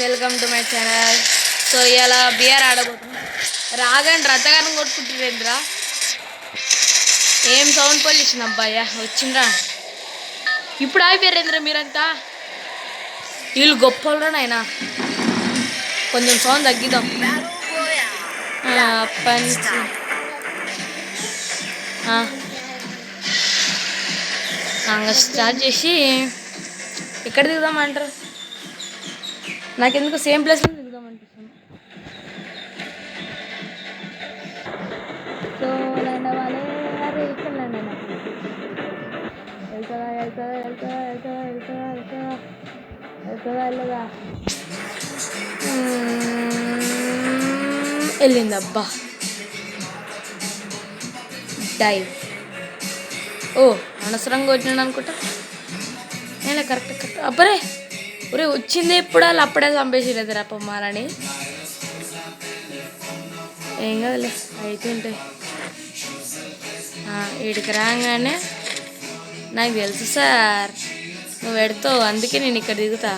Welcome to my channel. So ఇలా beer ఆడబోతున్నాం. రాగండి రథగానం కొట్టుకుంటురేంద్రా, ఏం sound pollution అబ్బాయ్యా వచ్చిండ్రా. ఇప్పుడు ఆగిపోయారేంద్రా మీరంతా. వీళ్ళు గొప్పరా నాయనా, కొంచెం సౌండ్ తగ్గిద్దాం. పంచి స్టార్ట్ చేసి ఎక్కడ దిగుదామంటారు? నాకెందుకు సేమ్ ప్లేస్లో దిగుదామనిపిస్తుంది. సో ల్యాండ్ అవ్వాలి. అరే ఇక్కడ ల్యాండ్ అయినా వెళ్తుందా వెళ్తుందా వెళ్తుందా వెళ్తుందా వెళ్తుందా వెళ్తుందా వెళ్తుందా వెళ్ళదా వెళ్ళింది. అబ్బా డైవ్. ఓ అనవసరంగా వచ్చినాడు అనుకుంటా. నేను కరెక్ట్ కరెక్ట్. అబ్బరే ఒరే వచ్చింది ఎప్పుడు వాళ్ళు అప్పుడే చంపేసిలేదు రా పొమ్మాలని. ఏం కదలే అవుతుంటాయి. వీడికి రాగానే నాకు తెలుసు సార్ నువ్వు పెడతావు, అందుకే నేను ఇక్కడ దిగుతా.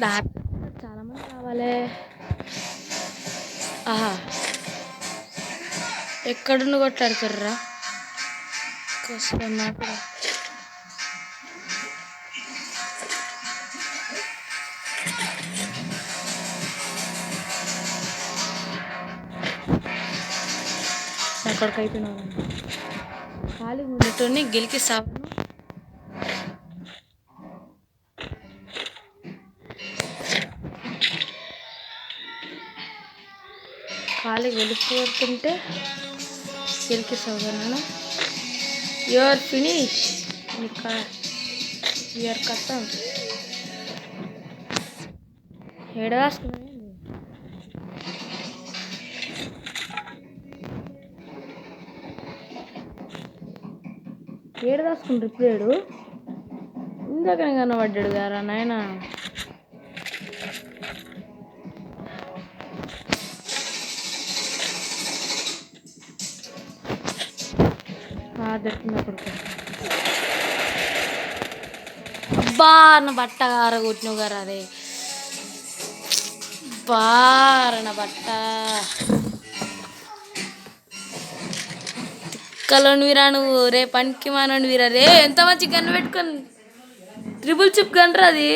బ్యాగ్ చాలా మంది కావాలి. ఎక్కడున్న కొట్లాడుతారా కష్టం నాకు. అక్కడికి అయిపోయినావు ఖాళీ ఉండేటోని గెలికిస్తాను. ఖాళీ వెళ్ళిపోతుంటే గెలికిస్తాను. యువర్ ఫినిష్, యువర్ కథం. ఏడవాసుకున్నా ఏడు దాసుకుంటారు ఇప్పుడు. ఏడు ఇందాకనే కనబడ్డాడు గారా నాయన. దొరికినప్పుడు అబ్బా నా బట్ట గారగొట్టినవు గారు. అదే బారన బట్ట తిక్కలోని వీరా నువ్వు. రే పనికి మానని వీరా. రే ఎంత మంచి గన్ను పెట్టుకొని ట్రిపుల్ చిప్ గన్రా అది.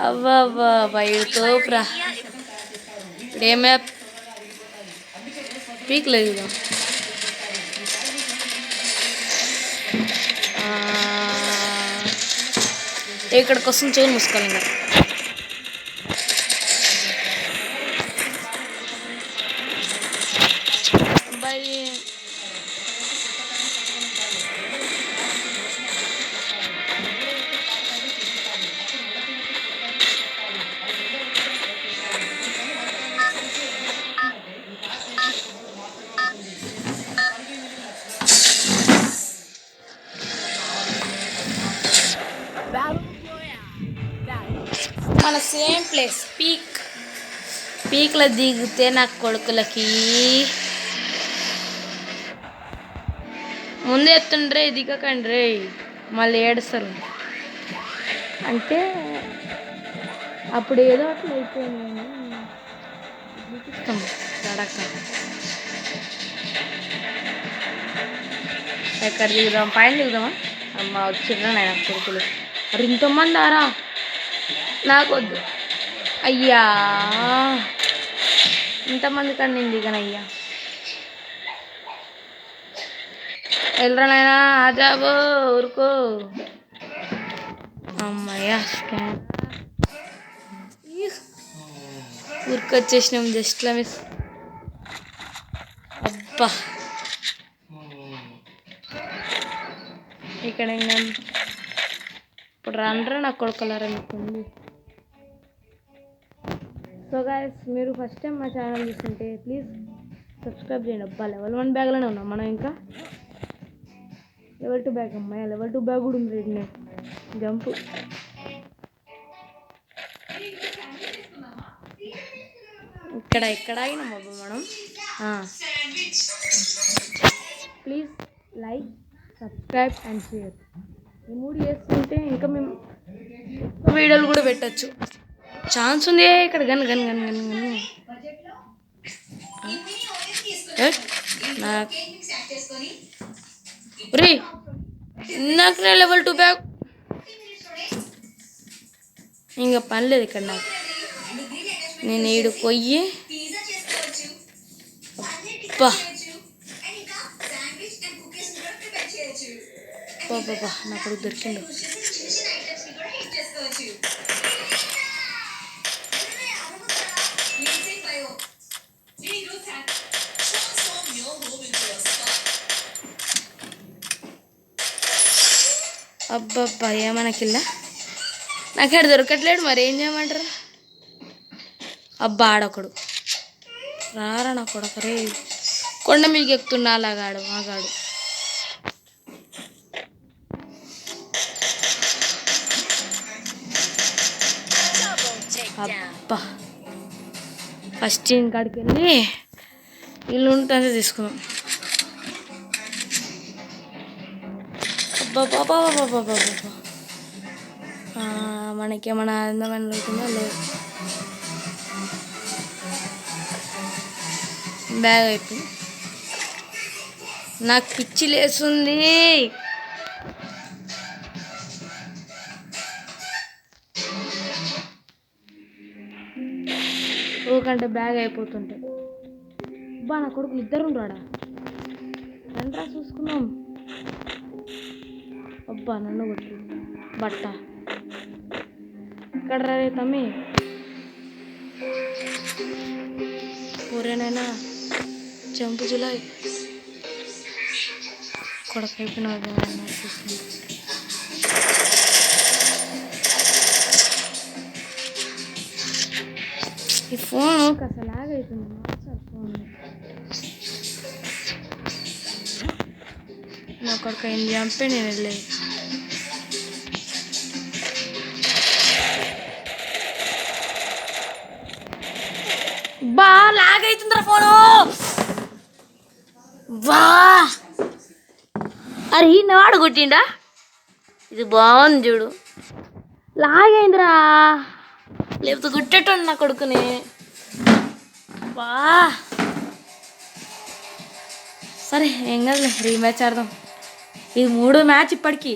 అవ్వా అవ్వా బయటతోపురా. ఇప్పుడు ఏమే పీక్ లేదు. ఇక్కడికి వస్తుంది చెవులు మూసుకోవాలి. ఇంకా అబ్బాయి మన సేమ్ ప్లేస్ పీక్లో దిగితే నా కొడుకులకి ముందే ఎత్తుండ్రే దిగకండి రే, మళ్ళీ ఏడుస్తారు. అంటే అప్పుడు ఏదో అట్లా అయిపోయింది. దిగిస్తాం సడక. ఎక్కడ దిగుదాం? పైన దిగుదామా? అమ్మ వచ్చిర్రా నాయన కొడుకులు. మరి ఇంతమంది ఆరా నాకొద్దు అయ్యా. ఇంతమంది కానీ నేను దిగనయ్యా. వెళ్ళరా నాయనా ఆజాబో ఊరుకో. అమ్మయ్యా స్కాన్ ఊరికొచ్చేసినాం జస్ట్లో మిస్. అబ్బా ఇక్కడ ఇంకా ఇప్పుడు రండ్రా నా కొడుకులారనుకుంది. సో గాయస్, మీరు ఫస్ట్ టైం మా ఛానల్ చూస్తుంటే ప్లీజ్ సబ్స్క్రైబ్ చేయండి. అబ్బా లెవెల్ 1 బ్యాగ్లోనే ఉన్నాం మనం. ఇంకా లెవెల్ 2 బ్యాగ్ అమ్మాయి, లెవెల్ 2 బ్యాగ్ కూడా ఉంది. నేను జంపు ఇక్కడ అయినాం అబ్బా మనం. Please like, subscribe and share. ఈ 3 చేస్తుంటే ఇంకా మేము వీడియోలు కూడా పెట్టచ్చు. ఛాన్స్ ఉంది. ఇక్కడ gun gun gun gun gun రే నాకు లెవెల్ 2 బ్యాగ్ ఇంకా పని లేదు ఇక్కడ నాకు. నేను ఈడు పోయి బాబా నా కొడుకు దొరికిండు. అబ్బబ్బా ఏమనకిల్లా నాకు ఇక్కడ దొరకట్లేడు. మరి ఏం చేయమంటారు? అబ్బా ఆడొకడు రారా నా కొడకరే. కొండ మీదకి ఎక్కుతున్నా అలాగాడు ఆగాడు. అబ్బా ఫస్ట్ ఇంకాడికి వెళ్ళి ఇల్లు ఉంటుంది తీసుకున్నాం. అబ్బా బాబా బాబా బాబా మనకేమైనా అందమైన లేకుండా లేదు. బ్యాగ్ అయిపోయింది. నాకు పిచ్చి లేస్తుంది. ఊకంటే బ్యాగ్ అయిపోతుంటాయి. అబ్బా నా కొడుకులు ఇద్దరు రాడా రండ్రా చూసుకున్నాం. అబ్బా నన్ను కొట్టు బట్ట ఇక్కడ రే తమ్మి. ఊరేనైనా జంపు జులాయ్ కొడకైపోయిన చూసుకుంది. ఈ ఫోన్ కాస్త లాగ్ అవుతుంది. ఫోన్ నా కొడుకు ఏం చంపే నేను వెళ్ళేది. బా లాగ్ అవుతుందిరా ఫోను. వా అరే ఈ వాడు కొట్టిండా. ఇది బాగుంది చూడు. లాగ్ అయిందిరా, లేకపోతే కొట్టేటోండి నా కొడుకుని. వా సరే ఏం కాదులే, రీమ్యాచ్ ఆడదాం. ఇది 3వ మ్యాచ్ ఇప్పటికి.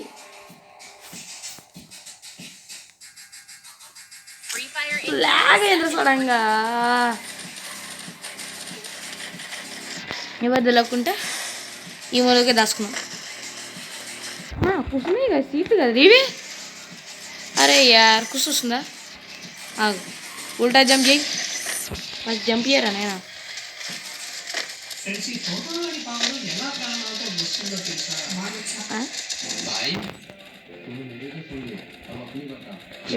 లాగ్ అయింది సడన్గా. ఎవరు తెలియకుంటే ఈ మూలకే దాచుకున్నాం. కుసుమే కదా సీట్ కదా రీవి. అరే యార్ కుసు వస్తుందా? ఉల్టా జంప్ చేయి. మరి జంప్ చేయరా నేనా?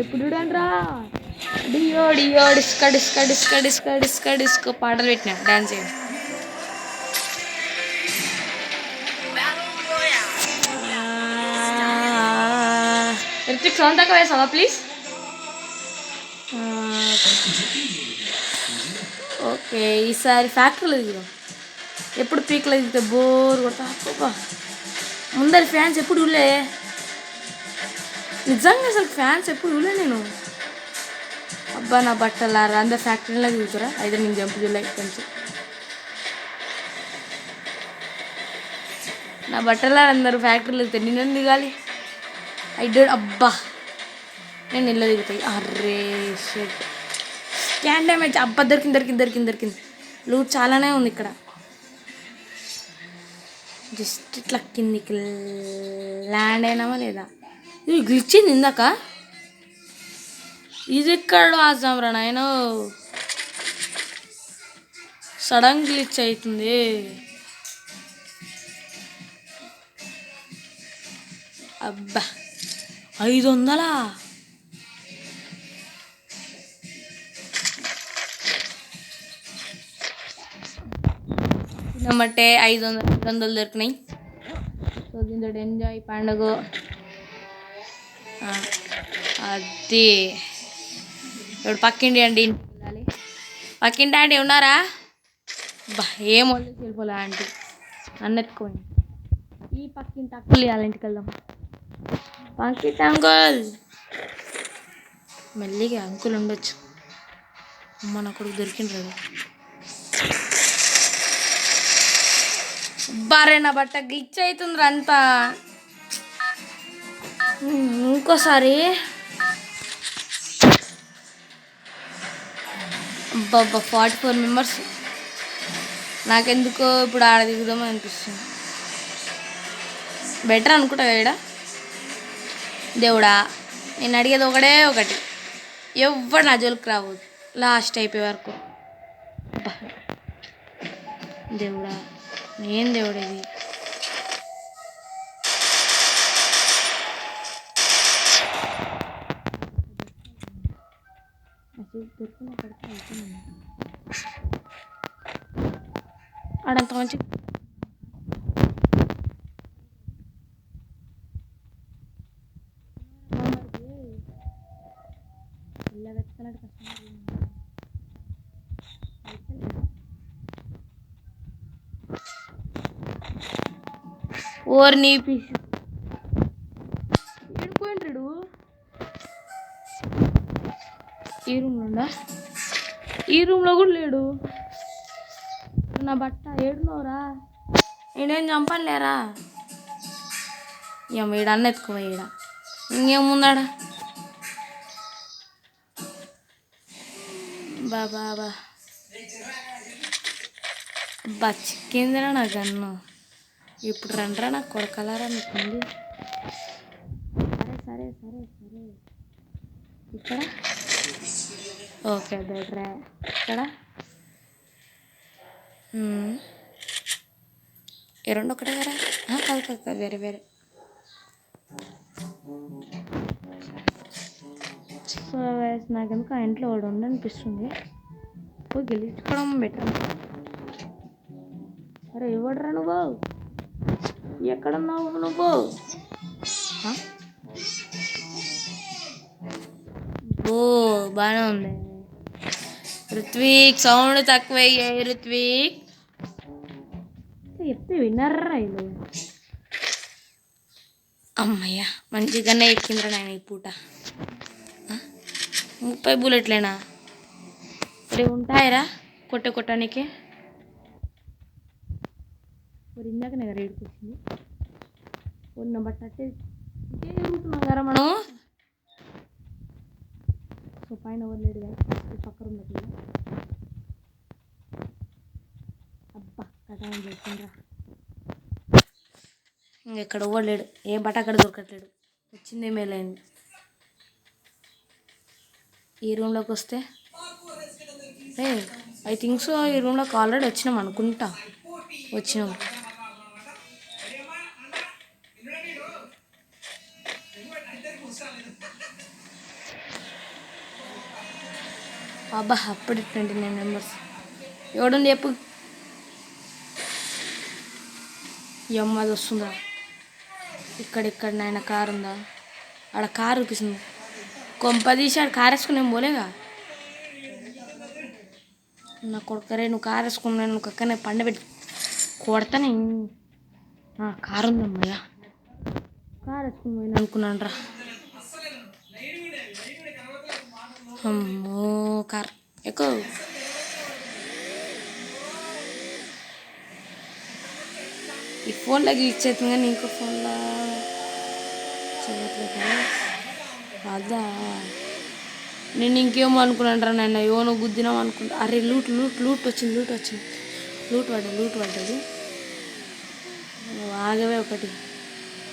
ఎప్పుడు చూడండిరా డియో డియో డిస్క డిస్క డిస్క డిస్క డిస్క డిస్కో పాటలు పెట్టినా డాన్స్ చేయండి. ఎలక్ట్రిక్ సౌండ్ దాకా వేసావా ప్లీజ్? ఓకే ఈసారి ఫ్యాక్టరీలో దిగుదాం. ఎప్పుడు పీక్లో దిగితే బోర్ కొడతా. అబ్బా ముందరి ఫ్యాన్స్ ఎప్పుడు చూడలే నిజంగా. అసలు ఫ్యాన్స్ ఎప్పుడు చూడలే నేను. అబ్బా నా బట్టలారా అందరు ఫ్యాక్టరీలో దిగుతారా? అయితే నేను జంపు చూడలే కొంచెం. నా బట్టలారా అందరు ఫ్యాక్టరీలో దిగుతారు. నేను దిగాలి. అబ్బా నేను ఇల్లు దిగుతాయి. అర్రే షెట్ స్కాన్ డ్యామేజ్. అబ్బా దొరికింది దొరికింది దొరికింది దొరికింది. లూట్ చాలానే ఉంది ఇక్కడ. జస్ట్ ఇట్లా కిందికి ల్యాండ్ అయినామా లేదా? ఇది గ్లిచ్చింది ఇందాక. ఇది ఎక్కడ ఆసాం రా నాయన. సడన్ గ్లిచ్ అవుతుంది. అబ్బా 500. నమ్మటే 500 దొరికినాయి. సో దీంతో ఎంజాయ్ పండుగ. అది ఇప్పుడు పక్కింటి ఆంటీ వెళ్ళాలి. పక్కింటి ఆంటీ ఉన్నారా? బా ఏం వద్దు వెళ్ళిపోలే ఆంటీ అన్నెత్తుకోండి. ఈ పక్కింటి అక్కులు వాళ్ళ ఇంటికి వెళ్దాం. పక్కింటి అంకుల్ మెల్లిగా అంకుల్ ఉండొచ్చు. అమ్మ నా కొడుకు దొరికిండ్రు. బారే నా బట్ట గ్లిచ్ అవుతుంది అంతా. ఇంకోసారి అబ్బా 44 మెంబర్స్. నాకెందుకో ఇప్పుడు ఆడ దిగుదామని అనిపిస్తుంది. బెటర్ అనుకుంటా కదా. దేవుడా నేను అడిగేది ఒకటి, ఎవ్వడు నా జోలికి రావద్దు లాస్ట్ అయిపోయే వరకు. దేవుడా ఏం దేవుడు ఇది. ఆడంత మంచి ఓర్ నీ పీస్ ఏడుపోయింటాడు. ఈ రూమ్లో ఉందా? ఈ రూమ్లో కూడా లేడు. నా బట్ట ఏడునోరా, నేనేం చంపలేరా. ఇక ఈడ అన్న ఎత్తుకో. ఈడ ఇంకేముందాడా? బాబా అబ్బా చిక్కిందిరా నా గన్ను. ఇప్పుడు రండ్రా నాకు కొడకలారా మీకుంది. సరే ఇక్కడ ఓకే బెటరే. ఇక్కడ ఈ రెండు ఒకటే కదా? కాదు వేరే. సో నాకెందుకు ఆ ఇంట్లో వాడు ఉండనిపిస్తుంది. పోయి గెలిచుకోవడం బెటర్. అరే ఇవ్వడరా నువ్వు, ఎక్కడున్నావు నువ్వు? ఓ బాగానే ఉంది. ఋత్విక్ సౌండ్ తక్కువయ్యే. ఋత్విక్ చెప్తే వినర్రా ఇల్లు. అమ్మయ్య మంచిగానే ఎక్కిందిరా నేను ఈ పూట. 30 బుల్లెట్లేనా? మరి ఉంటాయిరా కొట్టడానికి. మరి ఇందాకనే కదా రేటుకి వచ్చింది. ఉన్న బట్ట అంటే ఇదే తిరుగుతున్నాం కదా మనం. సో పైన వదిలేడు కదా, పక్కన ఉన్నది. అబ్బా కథాన్ని చేస్తుండ్రా. ఇంకెక్కడ ఇవ్వలేడు. ఏ బట్ట అక్కడ దొరకట్లేడు. వచ్చింది మేలైంది. ఈ రూమ్లోకి వస్తే ఐ థింక్ సో ఈ రూమ్లోకి ఆల్రెడీ వచ్చినాం అనుకుంటా. వచ్చినాం. అబ్బా అప్పుడు 29 మెంబర్స్. ఎవడుంది చెప్పు. ఈ అమ్మది వస్తుందా? ఇక్కడ నాయన కారు ఉందా? ఆడ కారు చూపిస్తుంది. కొంపదీసి ఆడ కారు వేసుకుని ఏం పోలేగా. నా కొడుకరే నువ్వు కారు వేసుకున్నా నువ్వు కక్కనే పండబెట్టి కొడతానే. కారు ఉందమ్మయ్యా. కారు వేసుకుని పోయిన అనుకున్నాను రా. అమ్మో కార్ ఎక్కువ. ఈ ఫోన్లోకి ఇచ్చేస్తుంది కానీ ఇంకో ఫోన్లో చేయట్లేదు. అదా నేను ఇంకేమో అనుకున్నాను రా నాయన. ఏమో గుద్దినాం అనుకుంటా. అరే లూట్ వచ్చింది. లూట్ పడ్డది. ఆగవే ఒకటి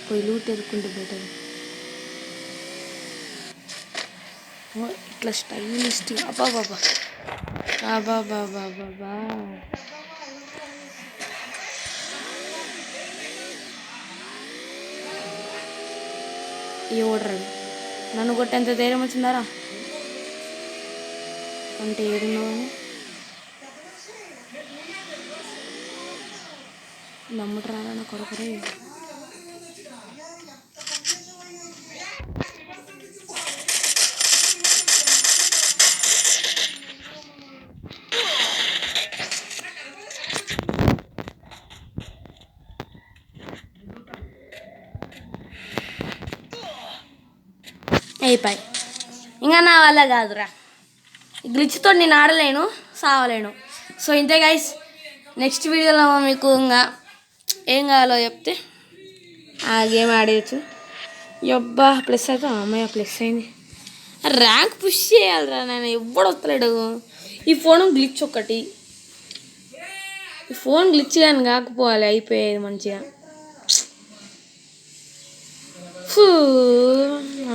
పోయి లూట్ ఎదుర్కొంటే బెటర్. ఇట్లా స్టైలిస్ట్. అబ్బాబాబా ఎవడ్రాడు నన్ను కొట్టేంత ధైర్యం వచ్చిందారా అంటే ఏడున్నావు అని నమ్ముట్రారా నా కొరకరే అయిపోయి ఇంకా నా వల్ల కాదురా గ్లిచ్తో నేను ఆడలేను సావలేను సో ఇంతే గైస్ నెక్స్ట్ వీడియోలో మీకు ఇంకా ఏం కావాలో చెప్తే ఆ గేమ్ ఆడేయచ్చు యబ్బా ప్లస్ అయితే అమ్మాయి ప్లస్ అయింది ర్యాంక్ పుష్ చేయాలిరా నేను ఎవ్వడు వస్తలేడు ఈ ఫోన్ గ్లిచ్ ఒకటి ఈ ఫోన్ గ్లిచ్ కానీ కాకపోవాలి అయిపోయేది మంచిగా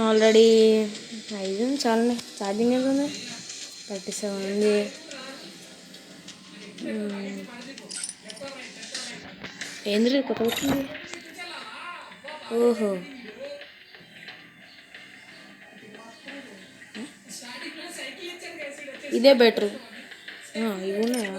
ఆల్రెడీ 5 చాలానే ఛార్జింగ్ ఎంత ఉంది 37 ఉంది ఏంద్రీ కొత్త వచ్చింది ఓహో ఇదే బెటర్ ఇవి ఉన్నాయా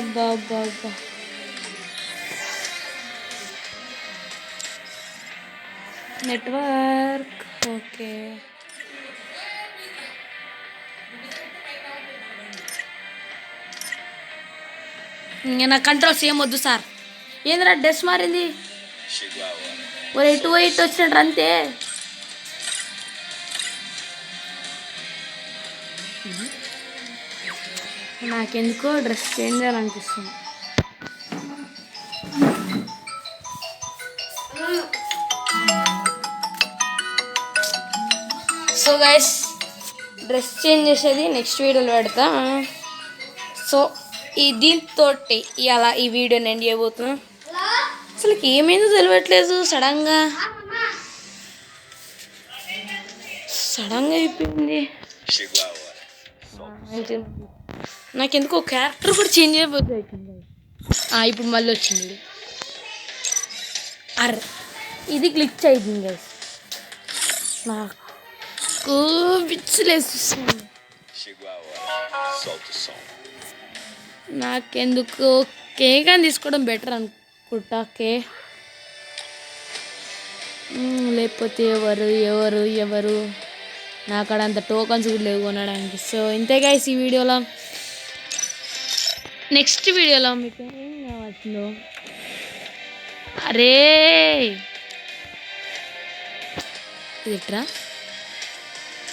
బాబా నెట్వర్క్ ఓకే ఇంకా నా కంట్రోల్స్ ఏం వద్దు సార్ ఏంద్రా డ్రెస్ మారింది ఒక 2 వచ్చినట్టు అంతే నాకెందుకో డ్రెస్ చేంజ్ చేయాలనిపిస్తుంది సో గైస్ డ్రెస్ చేంజ్ చేసేది నెక్స్ట్ వీడియోలో పెడతా సో దీంతో ఇలా ఈ వీడియో నేను చేయబోతున్నా అసలు ఏమైందో తెలియట్లేదు సడన్గా అయిపోయింది నాకెందుకో క్యారెక్టర్ కూడా చేంజ్ అయిపోతుంది ఇప్పుడు మళ్ళీ వచ్చింది అరే ఇది గ్లిచ్ అయిపోయింది గైస్ నాకు పిచ్చిలేస్తుంది నాకెందుకు కేక్ అని తీసుకోవడం బెటర్ అనుకుంటా లేకపోతే ఎవరు నాకాడ అంత టోకన్స్ కూడా లేవు కొనడానికి సో ఇంతే గైస్ ఈ వీడియోలో నెక్స్ట్ వీడియోలో మీకు ఏం కావాల్సిందో అరే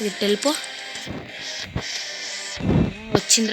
ఇది వెళ్ళిపో వచ్చిందిరా